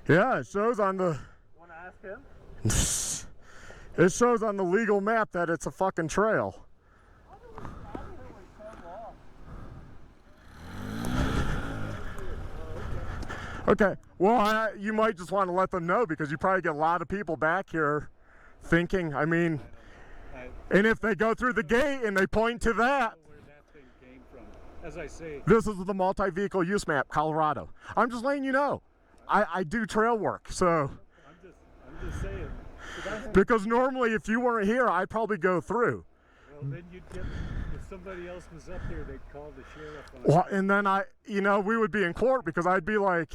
Yeah, it shows on the... You want to ask him? It shows on the legal map that it's a fucking trail. Okay, well, you might just want to let them know because you probably get a lot of people back here thinking, I mean, and if they go through the gate and they point to that, Where that thing came from. As I say, this is the multi-vehicle use map, Colorado. I'm just letting you know. I do trail work, so. I'm just saying. Because normally if you weren't here, I'd probably go through. Well, then you'd get, if somebody else was up there, they'd call the sheriff on Well, and then we would be in court because I'd be like,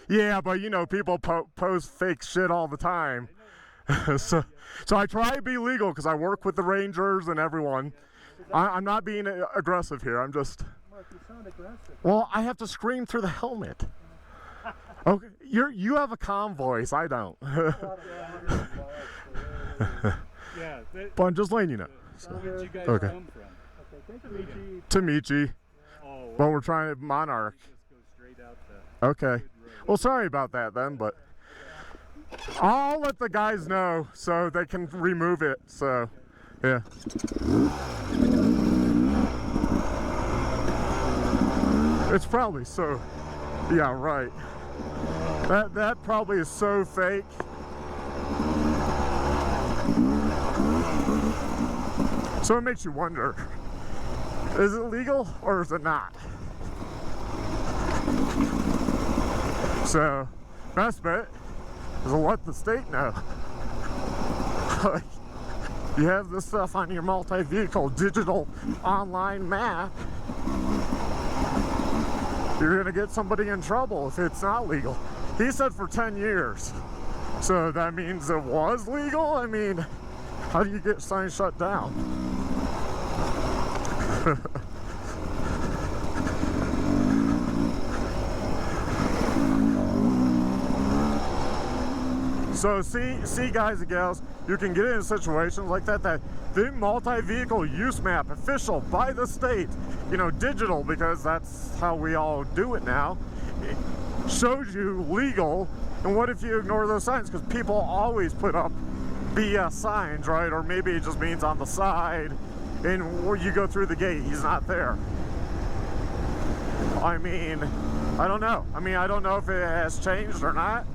yeah, but people post fake shit all the time. so I try to be legal because I work with the rangers and everyone. I'm not being aggressive here. I'm just. Mark, you sound aggressive. Well, I have to scream through the helmet. Okay, you have a calm voice. I don't. Yeah. But I'm just letting you know. So where'd you guys Okay. come from? Okay, Tamichi. Oh, But we're trying to Monarch. just go straight out the Okay. Well, sorry about that then, but I'll let the guys know so they can remove it. So, yeah. It's probably so. Yeah, right. That probably is so fake. So it makes you wonder, is it legal or is it not? So, best bet is to let the state know. You have this stuff on your multi-vehicle digital online map, you're gonna get somebody in trouble if it's not legal. He said for 10 years. So that means it was legal? I mean, how do you get signs shut down? So see guys and gals, you can get in situations like that the multi-vehicle use map, official by the state, digital, because that's how we all do it now, it shows you legal. And what if you ignore those signs? Because people always put up BS signs, right? Or maybe it just means on the side, and when you go through the gate, he's not there. I mean, I don't know. I don't know if it has changed or not.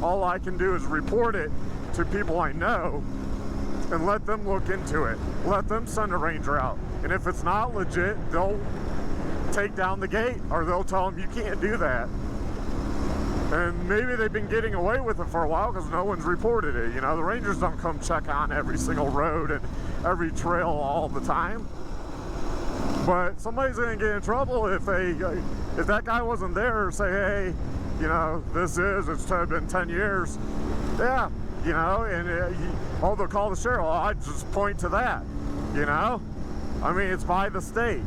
All I can do is report it to people I know and let them look into it. Let them send a ranger out. And if it's not legit, they'll take down the gate, or they'll tell them you can't do that. And maybe they've been getting away with it for a while because no one's reported it. The rangers don't come check on every single road and every trail all the time. But somebody's gonna get in trouble if that guy wasn't there. Say, hey, it's been 10 years. Yeah, and they'll call the sheriff. Well, I just point to that. It's by the state.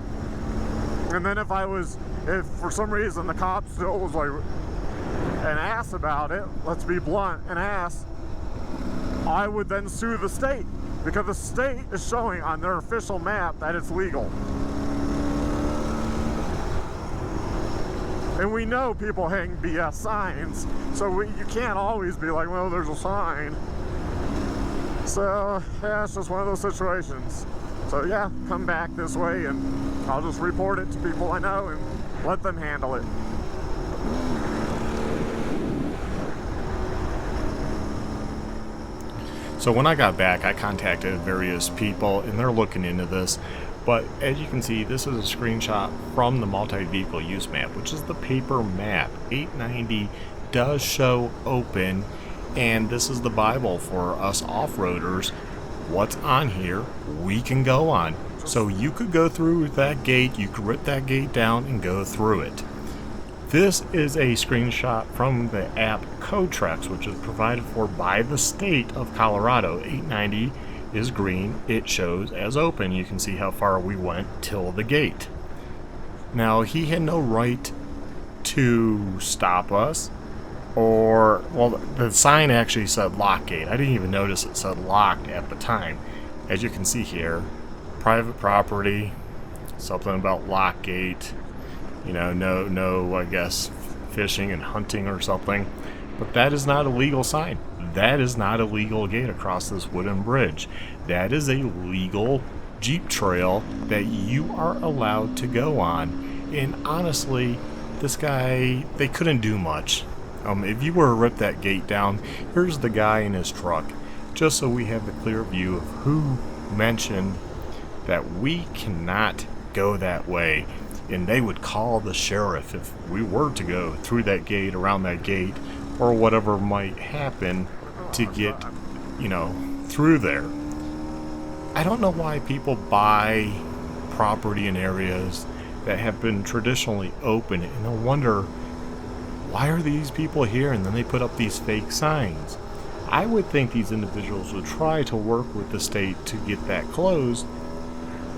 And then if for some reason the cop still was like an ass about it, let's be blunt, an ass, I would then sue the state because the state is showing on their official map that it's legal. And we know people hang BS signs, so you can't always be like, well, there's a sign. So, yeah, it's just one of those situations. So, yeah, come back this way and I'll just report it to people I know and let them handle it. So when I got back, I contacted various people and they're looking into this. But as you can see, this is a screenshot from the multi-vehicle use map, which is the paper map. 890 does show open, and this is the Bible for us off-roaders. What's on here, we can go on. So you could go through that gate, you could rip that gate down and go through it. This is a screenshot from the app CodeTrex, which is provided for by the state of Colorado. 890 is green, it shows as open. You can see how far we went till the gate. Now, he had no right to stop us, or, well, the sign actually said lock gate. I didn't even notice it said locked at the time. As you can see here, private property, something about lock gate, no, I guess, fishing and hunting or something. But that is not a legal sign. That is not a legal gate across this wooden bridge. That is a legal Jeep trail that you are allowed to go on. And honestly, this guy, they couldn't do much. If you were to rip that gate down, here's the guy in his truck. Just so we have a clear view of who mentioned that we cannot go that way. And they would call the sheriff if we were to go through that gate, around that gate, or whatever might happen to get, through there. I don't know why people buy property in areas that have been traditionally open, and they'll wonder, why are these people here? And then they put up these fake signs. I would think these individuals would try to work with the state to get that closed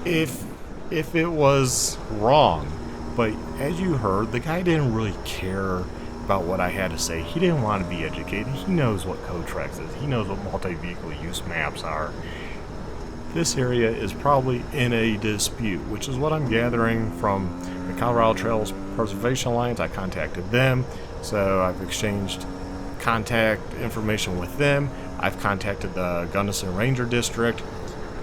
if it was wrong. But as you heard, the guy didn't really care about what I had to say. He didn't want to be educated. He knows what code tracks is. He knows what multi-vehicle use maps are. This area is probably in a dispute, which is what I'm gathering from the Colorado Trails Preservation Alliance. I contacted them, so I've exchanged contact information with them. I've contacted the Gunnison Ranger District.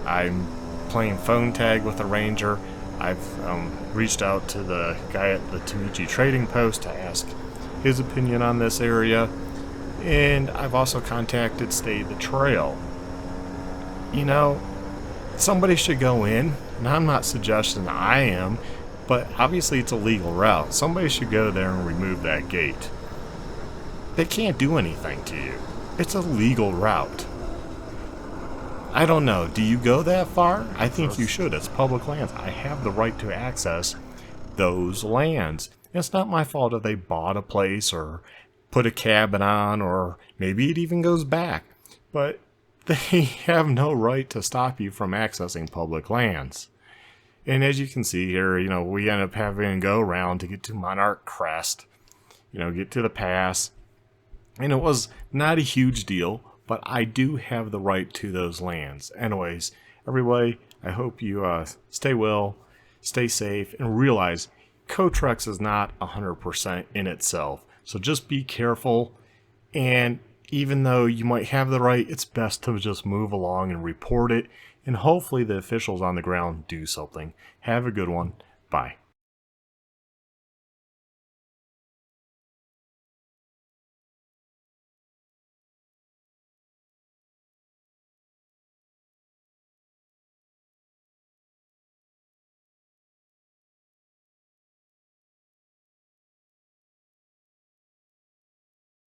I'm playing phone tag with the ranger. I've reached out to the guy at the Tamichi Trading Post to ask his opinion on this area, and I've also contacted Stay the Trail. Somebody should go in, and I'm not suggesting I am, but obviously it's a legal route. Somebody should go there and remove that gate. They can't do anything to you. It's a legal route. I don't know. Do you go that far? I think you should. It's public lands. I have the right to access those lands. It's not my fault if they bought a place or put a cabin on, or maybe it even goes back. But they have no right to stop you from accessing public lands. And as you can see here, we end up having to go around to get to Monarch Crest, get to the pass. And it was not a huge deal, but I do have the right to those lands. Anyways, everybody, I hope you stay well, stay safe, and realize Cotrex is not 100% in itself. So just be careful, and even though you might have the right, it's best to just move along and report it, and hopefully the officials on the ground do something. Have a good one. Bye.